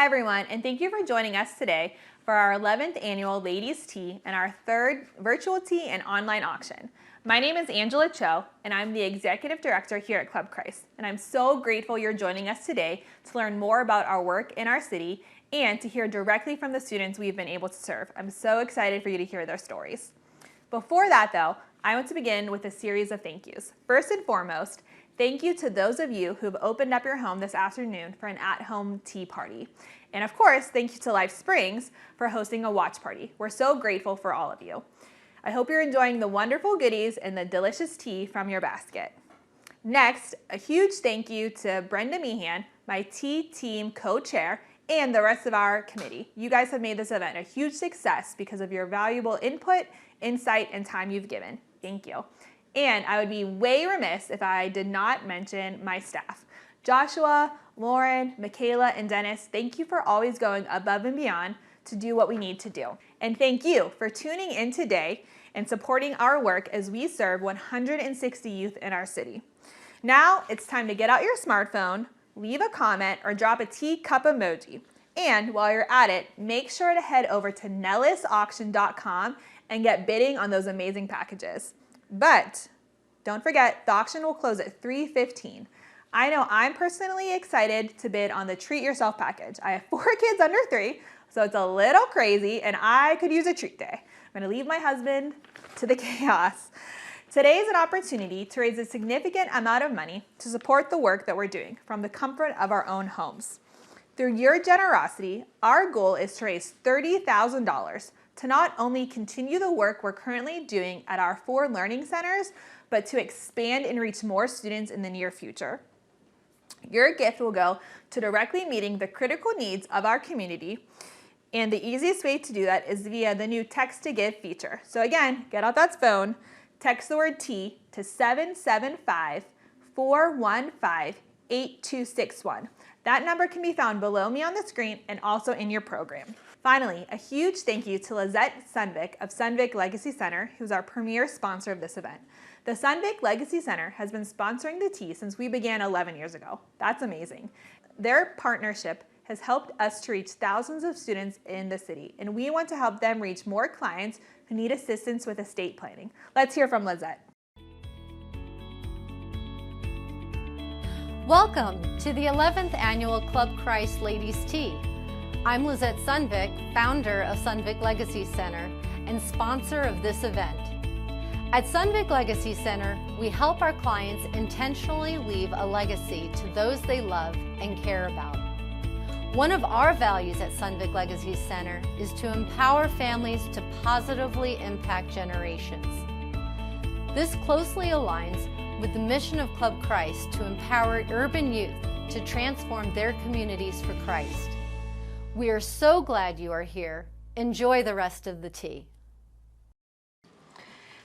everyone, and thank you for joining us today for our 11th annual Ladies Tea and our third virtual tea and online auction. My name is Angela Cho, and I'm the Executive Director here at Club Christ, and I'm so grateful you're joining us today to learn more about our work in our city and to hear directly from the students we've been able to serve. I'm so excited for you to hear their stories. Before that, though, I want to begin with a series of thank yous. First and foremost, thank you to those of you who've opened up your home this afternoon for an at-home tea party. And of course, thank you to Life Springs for hosting a watch party. We're so grateful for all of you. I hope you're enjoying the wonderful goodies and the delicious tea from your basket. Next, a huge thank you to Brenda Meehan, my tea team co-chair, and the rest of our committee. You guys have made this event a huge success because of your valuable input, insight, and time you've given. Thank you. And I would be way remiss if I did not mention my staff. Joshua, Lauren, Michaela, and Dennis, thank you for always going above and beyond to do what we need to do. And thank you for tuning in today and supporting our work as we serve 160 youth in our city. Now it's time to get out your smartphone, leave a comment, or drop a teacup emoji. And while you're at it, make sure to head over to nellisauction.com and get bidding on those amazing packages. But don't forget, the auction will close at 3:15. I know I'm personally excited to bid on the Treat Yourself package. I have 4 kids under 3, so it's a little crazy, and I could use a treat day. I'm gonna leave my husband to the chaos. Today is an opportunity to raise a significant amount of money to support the work that we're doing from the comfort of our own homes. Through your generosity, our goal is to raise $30,000 to not only continue the work we're currently doing at our 4 learning centers, but to expand and reach more students in the near future. Your gift will go to directly meeting the critical needs of our community, and the easiest way to do that is via the new text to give feature. So again, get out that phone, text the word T to 775-415-8261. That number can be found below me on the screen and also in your program. Finally, a huge thank you to Lizette Sunvik of Sunvik Legacy Center, who's our premier sponsor of this event. The Sunvik Legacy Center has been sponsoring the tea since we began 11 years ago. That's amazing. Their partnership has helped us to reach thousands of students in the city, and we want to help them reach more clients who need assistance with estate planning. Let's hear from Lizette. Welcome to the 11th Annual Club Christ Ladies Tea. I'm Lizette Sunvik, founder of Sunvik Legacy Center and sponsor of this event. At Sunvik Legacy Center, we help our clients intentionally leave a legacy to those they love and care about. One of our values at Sunvik Legacy Center is to empower families to positively impact generations. This closely aligns with the mission of Club Christ to empower urban youth to transform their communities for Christ. We are so glad you are here. Enjoy the rest of the tea.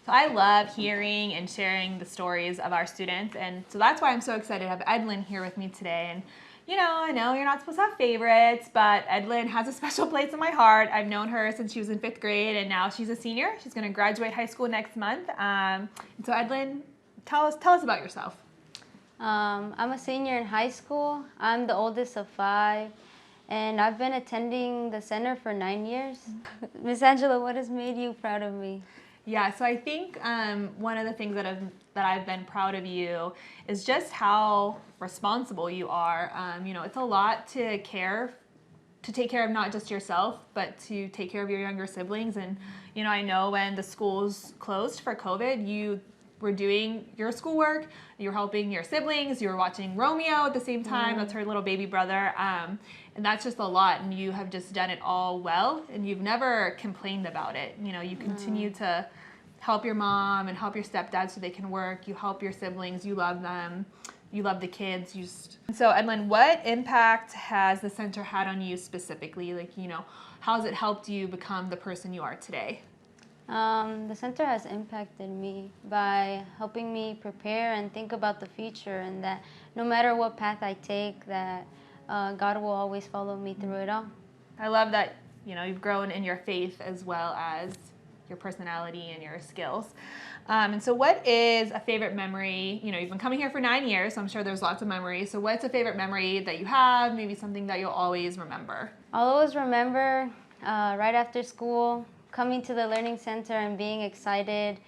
So I love hearing and sharing the stories of our students, and so that's why I'm so excited to have Edlyn here with me today. And you know, I know you're not supposed to have favorites, but Edlyn has a special place in my heart. I've known her since she was in 5th grade, and now she's a senior. She's going to graduate high school next month. And so Edlyn, tell us about yourself. I'm a senior in high school. I'm the oldest of 5. And I've been attending the center for 9 years. Miss Angela, what has made you proud of me? Yeah, so I think one of the things that I've been proud of you is just how responsible you are. You know, it's a lot to take care of not just yourself, but to take care of your younger siblings. And you know, I know when the schools closed for COVID, you were doing your schoolwork, you were helping your siblings, you were watching Romeo at the same time. That's her little baby brother. And that's just a lot, and you have just done it all well, and you've never complained about it. You know, you continue to help your mom and help your stepdad so they can work. You help your siblings, you love them, you love the kids. So Edlyn, what impact has the center had on you specifically? Like, you know, how has it helped you become the person you are today? The center has impacted me by helping me prepare and think about the future, and that no matter what path I take, that God will always follow me through it all. I love that, you know, you've grown in your faith as well as your personality and your skills. And so what is a favorite memory? You know, you've been coming here for 9 years, so I'm sure there's lots of memories. So what's a favorite memory that you have, maybe something that you'll always remember? I'll always remember right after school, coming to the Learning Center and being excited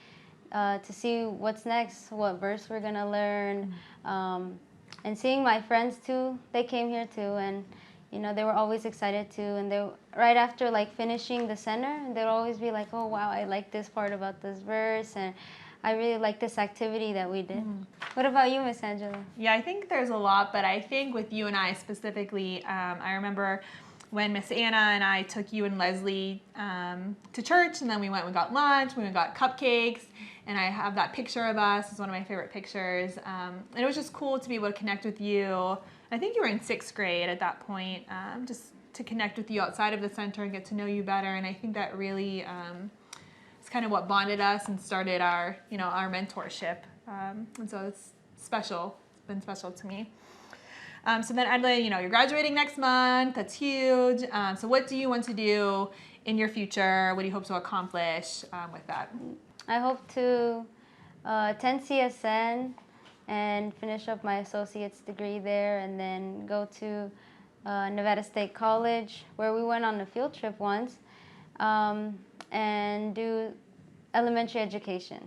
to see what's next, what verse we're going to learn, and seeing my friends too. They came here too, and you know, they were always excited too. And they, right after like finishing the center, they'd always be like, oh wow, I like this part about this verse, and I really like this activity that we did. What about you, Miss Angela? Yeah, I think there's a lot, but I think with you and I specifically, I remember when Miss Anna and I took you and Leslie to church, and then we went and got lunch, we went and got cupcakes, and I have that picture of us. It's one of my favorite pictures. And it was just cool to be able to connect with you. I think you were in 6th grade at that point, just to connect with you outside of the center and get to know you better. And I think that really is kind of what bonded us and started our, you know, our mentorship. And so it's special. It's been special to me. So then, Adelaide, you know, you're graduating next month. That's huge. So what do you want to do in your future? What do you hope to accomplish with that? I hope to attend CSN and finish up my associate's degree there, and then go to Nevada State College, where we went on a field trip once, and do elementary education.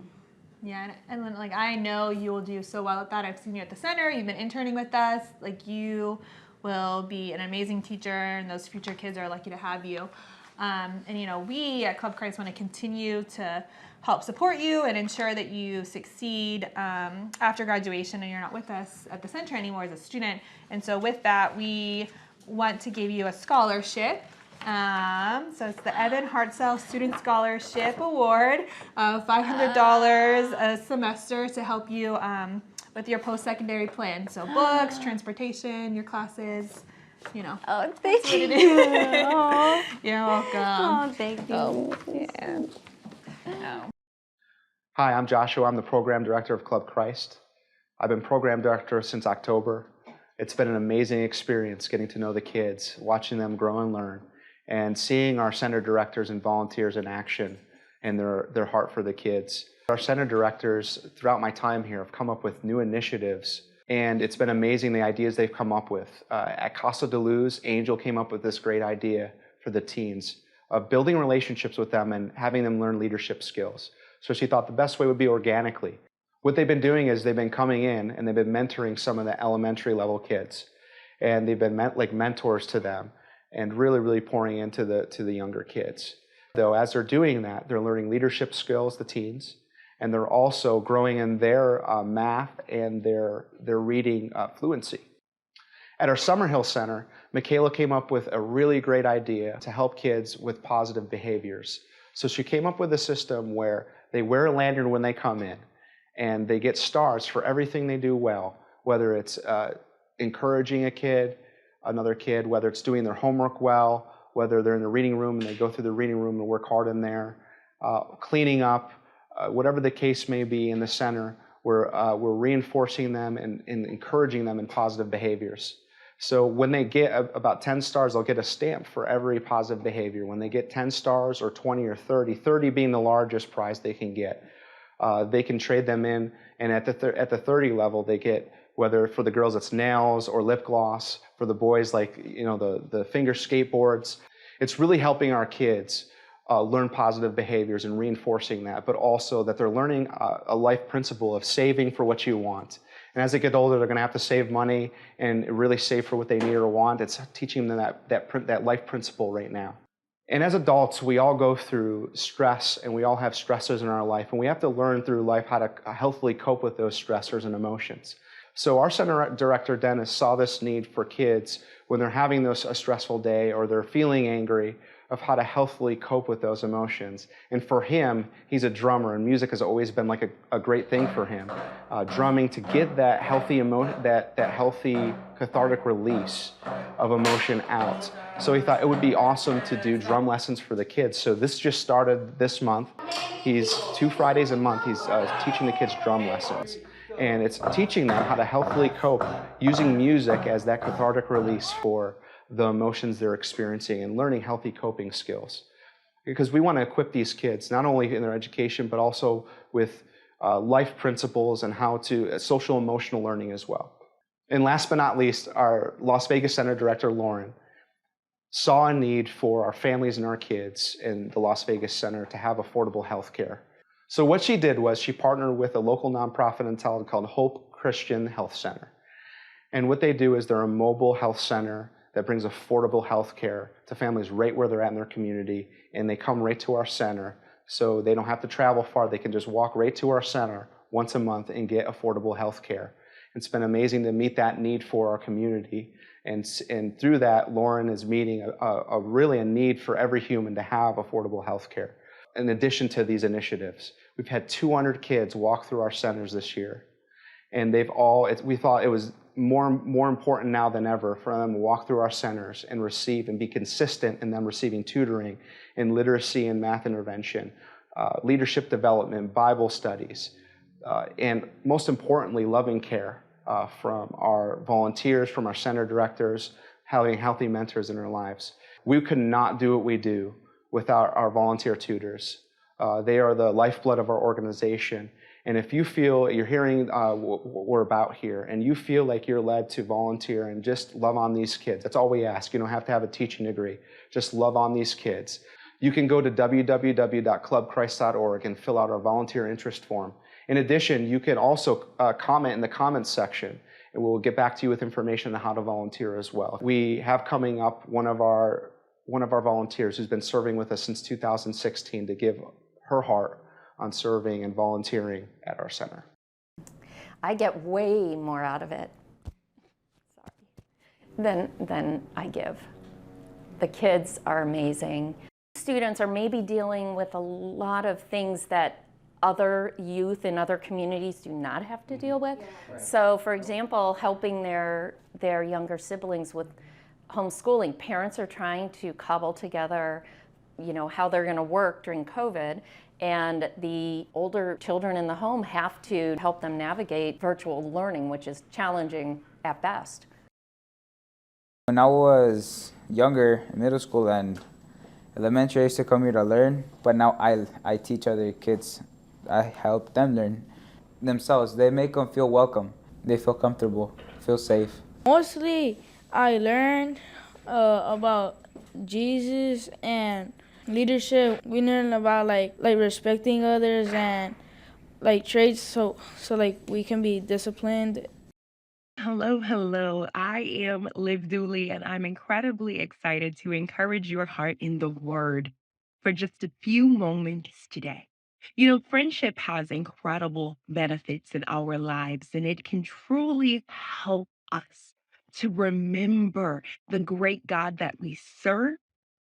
Yeah, and then, like, I know you will do so well at that. I've seen you at the center. You've been interning with us. Like, you will be an amazing teacher, and those future kids are lucky to have you. And, you know, we at Club Christ want to continue to help support you and ensure that you succeed after graduation and you're not with us at the center anymore as a student. And so with that, we want to give you a scholarship. So it's the Evan Hartzell Student Scholarship Award of $500 a semester to help you with your post-secondary plan. So books, transportation, your classes, you know. Oh, thank you. Oh. You're welcome. Oh, thank you. Oh, yeah. Oh. Hi, I'm Joshua. I'm the Program Director of Club Christ. I've been Program Director since October. It's been an amazing experience getting to know the kids, watching them grow and learn, and seeing our center directors and volunteers in action and their heart for the kids. Our center directors, throughout my time here, have come up with new initiatives, and it's been amazing the ideas they've come up with. At Casa de Luz, Angel came up with this great idea for the teens of building relationships with them and having them learn leadership skills. So she thought the best way would be organically. What they've been doing is they've been coming in and they've been mentoring some of the elementary level kids, and they've been like mentors to them and really pouring into the younger kids. Though as they're doing that, they're learning leadership skills, the teens, and they're also growing in their math and their reading fluency. At our Summerhill Center, Michaela came up with a really great idea to help kids with positive behaviors. So she came up with a system where they wear a lanyard when they come in, and they get stars for everything they do well, whether it's encouraging another kid, whether it's doing their homework well, whether they're in the reading room and they go through the reading room and work hard in there, cleaning up, whatever the case may be in the center, we're reinforcing them and encouraging them in positive behaviors. So when they get about 10 stars, they'll get a stamp for every positive behavior. When they get 10 stars or 20 or 30, 30 being the largest prize they can get, they can trade them in, and at the 30 level, they get, whether for the girls it's nails or lip gloss, for the boys like, you know, the finger skateboards. It's really helping our kids learn positive behaviors and reinforcing that, but also that they're learning a life principle of saving for what you want. And as they get older, they're going to have to save money and really save for what they need or want. It's teaching them that life principle right now. And as adults, we all go through stress, and we all have stressors in our life, and we have to learn through life how to healthily cope with those stressors and emotions. So our center director, Dennis, saw this need for kids when they're having a stressful day or they're feeling angry, of how to healthily cope with those emotions. And for him, he's a drummer, and music has always been like a great thing for him. Drumming to get that healthy that healthy cathartic release of emotion out. So he thought it would be awesome to do drum lessons for the kids. So this just started this month. He's 2 Fridays a month. He's teaching the kids drum lessons. And it's teaching them how to healthily cope using music as that cathartic release for the emotions they're experiencing and learning healthy coping skills. because we want to equip these kids not only in their education but also with life principles and how to social emotional learning as well. And last but not least, our Las Vegas Center Director, Lauren, saw a need for our families and our kids in the Las Vegas Center to have affordable health care. So what she did was she partnered with a local nonprofit in town called Hope Christian Health Center. And what they do is they're a mobile health center that brings affordable health care to families right where they're at in their community, and they come right to our center, so they don't have to travel far. They can just walk right to our center once a month and get affordable health care. It's been amazing to meet that need for our community, and through that, Lauren is meeting really a need for every human to have affordable health care. In addition to these initiatives, we've had 200 kids walk through our centers this year, and we thought it was more important now than ever for them to walk through our centers and receive and be consistent in them receiving tutoring in literacy and math intervention, leadership development, Bible studies, and most importantly, loving care from our volunteers, from our center directors, having healthy mentors in their lives. We could not do what we do without our volunteer tutors. They are the lifeblood of our organization. And if you feel you're hearing what we're about here, and you feel like you're led to volunteer and just love on these kids, that's all we ask. You don't have to have a teaching degree. Just love on these kids. You can go to www.clubchrist.org and fill out our volunteer interest form. In addition, you can also comment in the comments section, and we'll get back to you with information on how to volunteer as well. We have coming up one of our volunteers who's been serving with us since 2016 to give her heart on serving and volunteering at our center. I get way more out of it than I give. The kids are amazing. Students are maybe dealing with a lot of things that other youth in other communities do not have to deal with. Right. So for example, helping their younger siblings with homeschooling. Parents are trying to cobble together, how they're gonna work during COVID, and the older children in the home have to help them navigate virtual learning, which is challenging at best. When I was younger, in middle school and elementary, I used to come here to learn, but now I teach other kids. I help them learn themselves. They make them feel welcome. They feel comfortable, feel safe. Mostly, I learned about Jesus and leadership. We learn about like respecting others and like traits, so like we can be disciplined. Hello. I am Liv Dooley, and I'm incredibly excited to encourage your heart in the Word for just a few moments today. Friendship has incredible benefits in our lives, and it can truly help us to remember the great God that we serve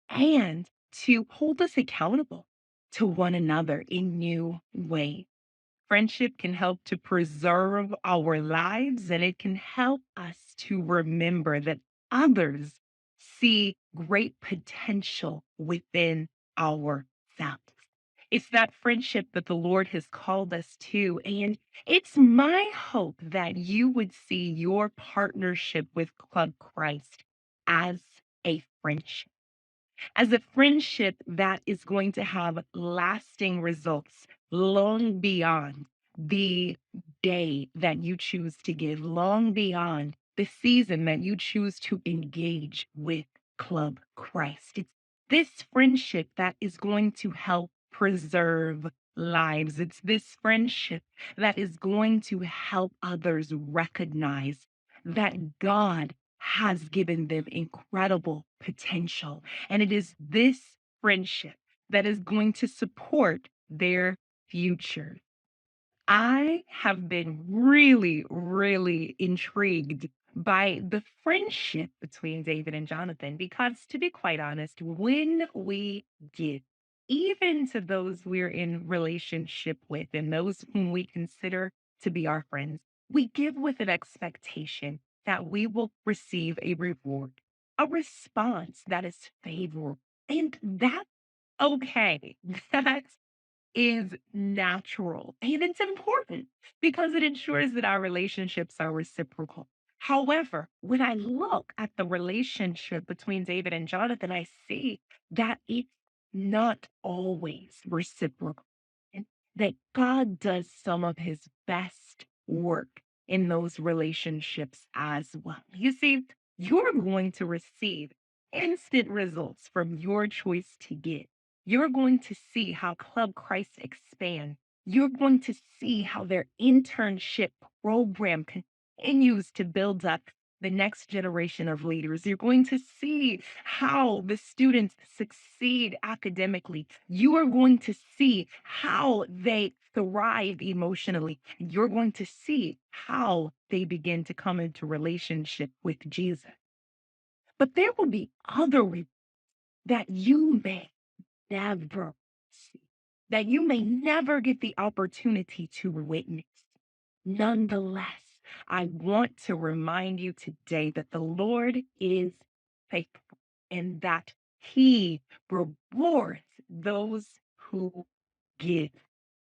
and to hold us accountable to one another in new ways. Friendship can help to preserve our lives, and it can help us to remember that others see great potential within ourselves. It's that friendship that the Lord has called us to. And it's my hope that you would see your partnership with Club Christ as a friendship, that is going to have lasting results long beyond the day that you choose to give, long beyond the season that you choose to engage with Club Christ. It's this friendship that is going to help preserve lives. It's this friendship that is going to help others recognize that God has given them incredible potential. And it is this friendship that is going to support their future. I have been really intrigued by the friendship between David and Jonathan because, to be quite honest, when we give, even to those we're in relationship with and those whom we consider to be our friends, we give with an expectation that we will receive a reward, a response that is favorable. And that's okay. That is natural. And it's important because it ensures that our relationships are reciprocal. However, when I look at the relationship between David and Jonathan, I see that it's not always reciprocal, and that God does some of his best work in those relationships as well. You see, you're going to receive instant results from your choice to give. You're going to see how Club Christ expand. You're going to see how their internship program continues to build up the next generation of leaders. You're going to see how the students succeed academically. You are going to see how they thrive emotionally. You're going to see how they begin to come into relationship with Jesus. But there will be other that you may never see, that you may never get the opportunity to witness. Nonetheless, I want to remind you today that the Lord is faithful and that he rewards those who give,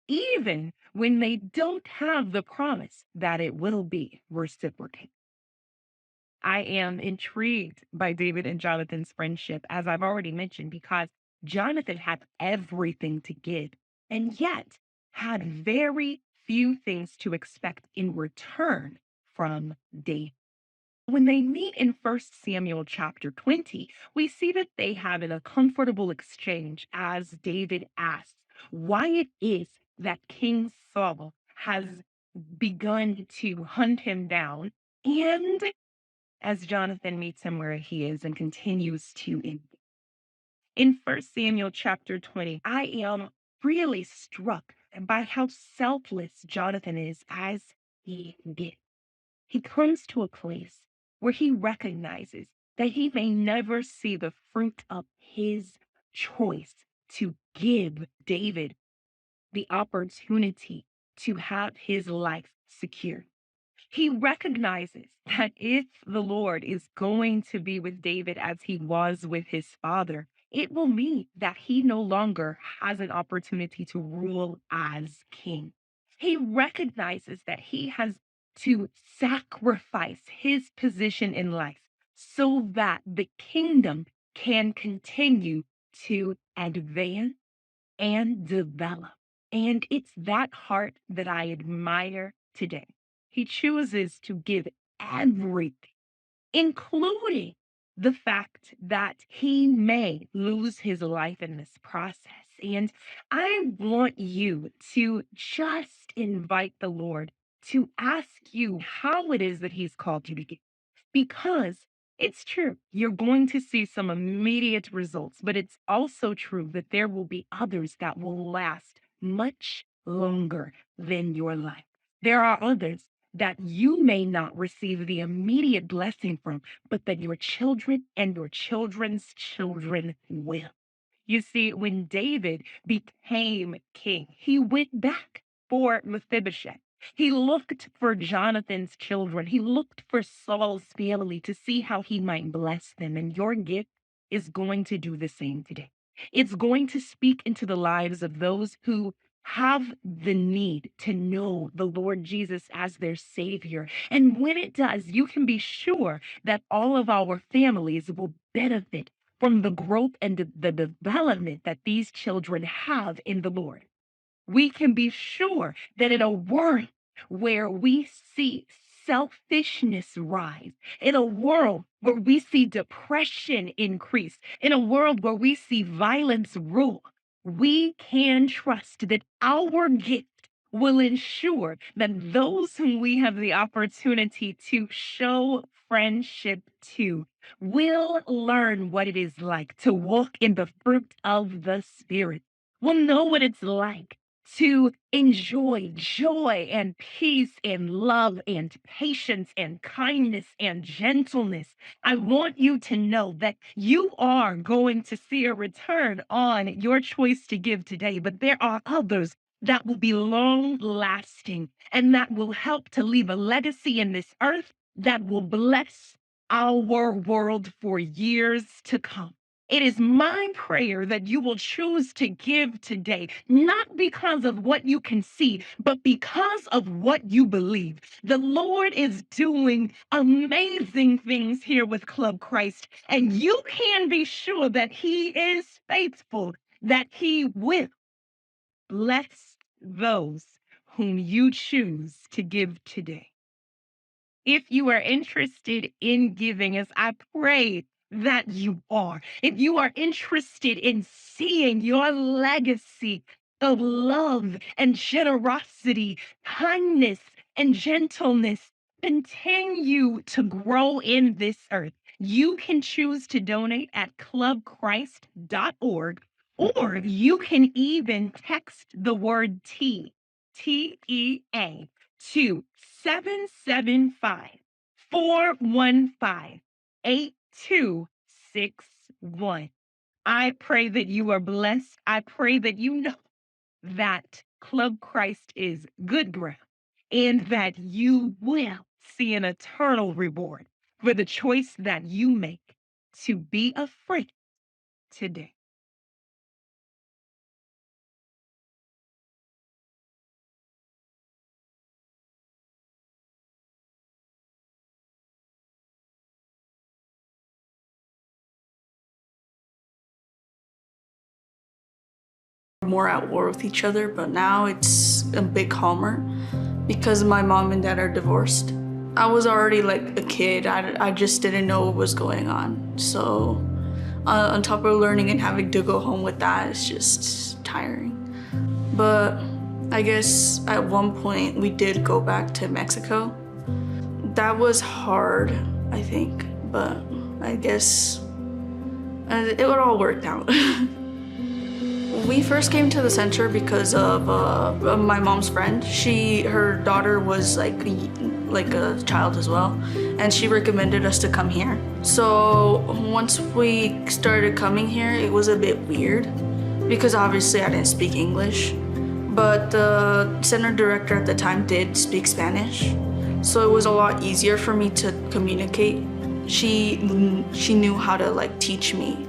even when they don't have the promise that it will be reciprocated. I am intrigued by David and Jonathan's friendship, as I've already mentioned, because Jonathan had everything to give and yet had very few things to expect in return from David. When they meet in First Samuel chapter 20, we see that they have a comfortable exchange as David asks why it is that King Saul has begun to hunt him down, and as Jonathan meets him where he is and continues to in First Samuel chapter 20, I am really struck by how selfless Jonathan is as he gets. He comes to a place where he recognizes that he may never see the fruit of his choice to give David the opportunity to have his life secure. He recognizes that if the Lord is going to be with David as he was with his father, it will mean that he no longer has an opportunity to rule as king. He recognizes that he has to sacrifice his position in life so that the kingdom can continue to advance and develop. And it's that heart that I admire today. He chooses to give everything, including the fact that he may lose his life in this process. And I want you to just invite the Lord to ask you how it is that he's called you to give. Because it's true, you're going to see some immediate results, but it's also true that there will be others that will last much longer than your life. There are others that you may not receive the immediate blessing from, but that your children and your children's children will. You see, when David became king, he went back for Mephibosheth. He looked for Jonathan's children. He looked for Saul's family to see how he might bless them. And your gift is going to do the same today. It's going to speak into the lives of those who have the need to know the Lord Jesus as their Savior. And when it does, you can be sure that all of our families will benefit from the growth and the development that these children have in the Lord. We can be sure that in a world where we see selfishness rise, in a world where we see depression increase, in a world where we see violence rule, we can trust that our gift will ensure that those whom we have the opportunity to show friendship to will learn what it is like to walk in the fruit of the Spirit, will know what it's like to enjoy joy and peace and love and patience and kindness and gentleness. I want you to know that you are going to see a return on your choice to give today, but there are others that will be long lasting and that will help to leave a legacy in this earth that will bless our world for years to come. It is my prayer that you will choose to give today, not because of what you can see, but because of what you believe. The Lord is doing amazing things here with Club Christ, and you can be sure that He is faithful that He will bless those whom you choose to give today. If you are interested in giving, as I pray that you are, if you are interested in seeing your legacy of love and generosity, kindness and gentleness continue to grow in this earth, you can choose to donate at clubchrist.org, or you can even text the word TEA, to 775-415-8261. I pray that you are blessed. I pray that you know that Club Christ is good ground and that you will see an eternal reward for the choice that you make to be a friend today. More at war with each other, but now it's a bit calmer because my mom and dad are divorced. I was already like a kid. I just didn't know what was going on. So on top of learning and having to go home with that, it's just tiring. But I guess at one point we did go back to Mexico. That was hard, I think, but I guess it all worked out. We first came to the center because of my mom's friend. Her daughter was like a child as well, and she recommended us to come here. So once we started coming here, it was a bit weird because obviously I didn't speak English, but the center director at the time did speak Spanish, so it was a lot easier for me to communicate. She knew how to like teach me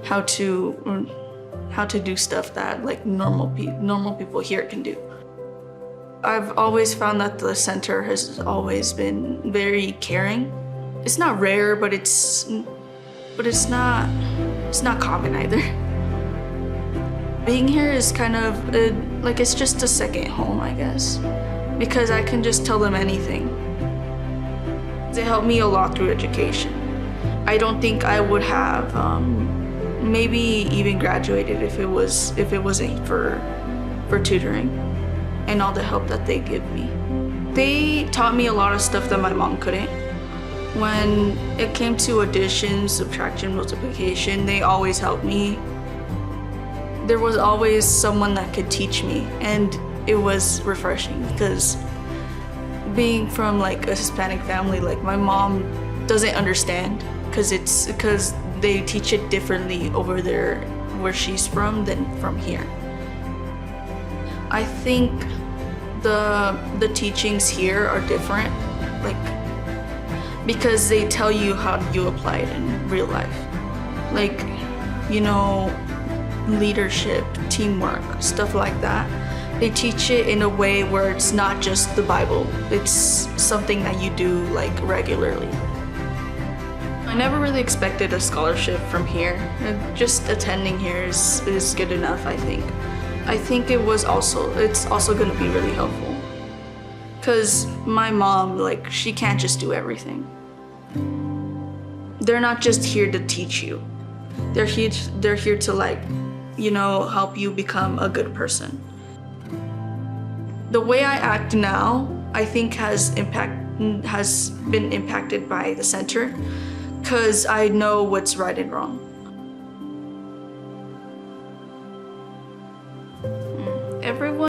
how to do stuff that like normal people here can do. I've always found that the center has always been very caring. It's not rare, but it's not common either. Being here is kind of like it's just a second home, I guess, because I can just tell them anything. They helped me a lot through education. I don't think I would have maybe even graduated if it wasn't for tutoring and all the help that they give me. They taught me a lot of stuff that my mom couldn't. When it came to addition, subtraction, multiplication, they always helped me. There was always someone that could teach me, and it was refreshing because being from like a Hispanic family, like my mom doesn't understand because they teach it differently over there where she's from than from here. I think the teachings here are different, like because they tell you how you apply it in real life. Like, you know, leadership, teamwork, stuff like that. They teach it in a way where it's not just the Bible, it's something that you do like regularly. I never really expected a scholarship from here. Just attending here is good enough, I think. I think it's also going to be really helpful. Because my mom, like, she can't just do everything. They're not just here to teach you. They're here to, like, you know, help you become a good person. The way I act now, I think has been impacted by the center, because I know what's right and wrong. Everyone.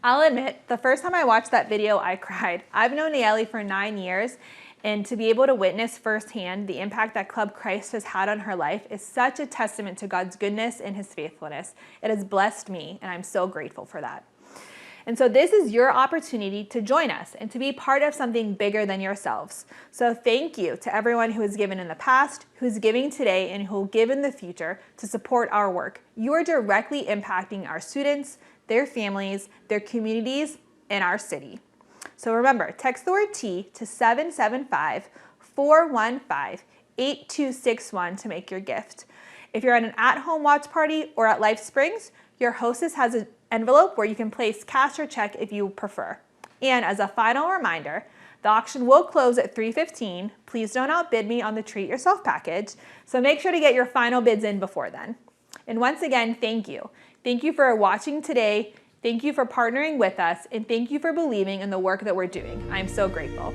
I'll admit, the first time I watched that video, I cried. I've known Nayeli for 9 years, and to be able to witness firsthand the impact that Club Christ has had on her life is such a testament to God's goodness and His faithfulness. It has blessed me, and I'm so grateful for that. And so this is your opportunity to join us and to be part of something bigger than yourselves. So thank you to everyone who has given in the past, who's giving today, and who will give in the future to support our work. You are directly impacting our students, their families, their communities, and our city. So remember, text the word tea to 775-415-8261 to make your gift. If you're at an at-home watch party or at Life Springs, your hostess has an envelope where you can place cash or check if you prefer. And as a final reminder, the auction will close at 3:15. Please don't outbid me on the Treat Yourself package, so make sure to get your final bids in before then. And once again, thank you. Thank you for watching today. Thank you for partnering with us, and thank you for believing in the work that we're doing. I'm so grateful.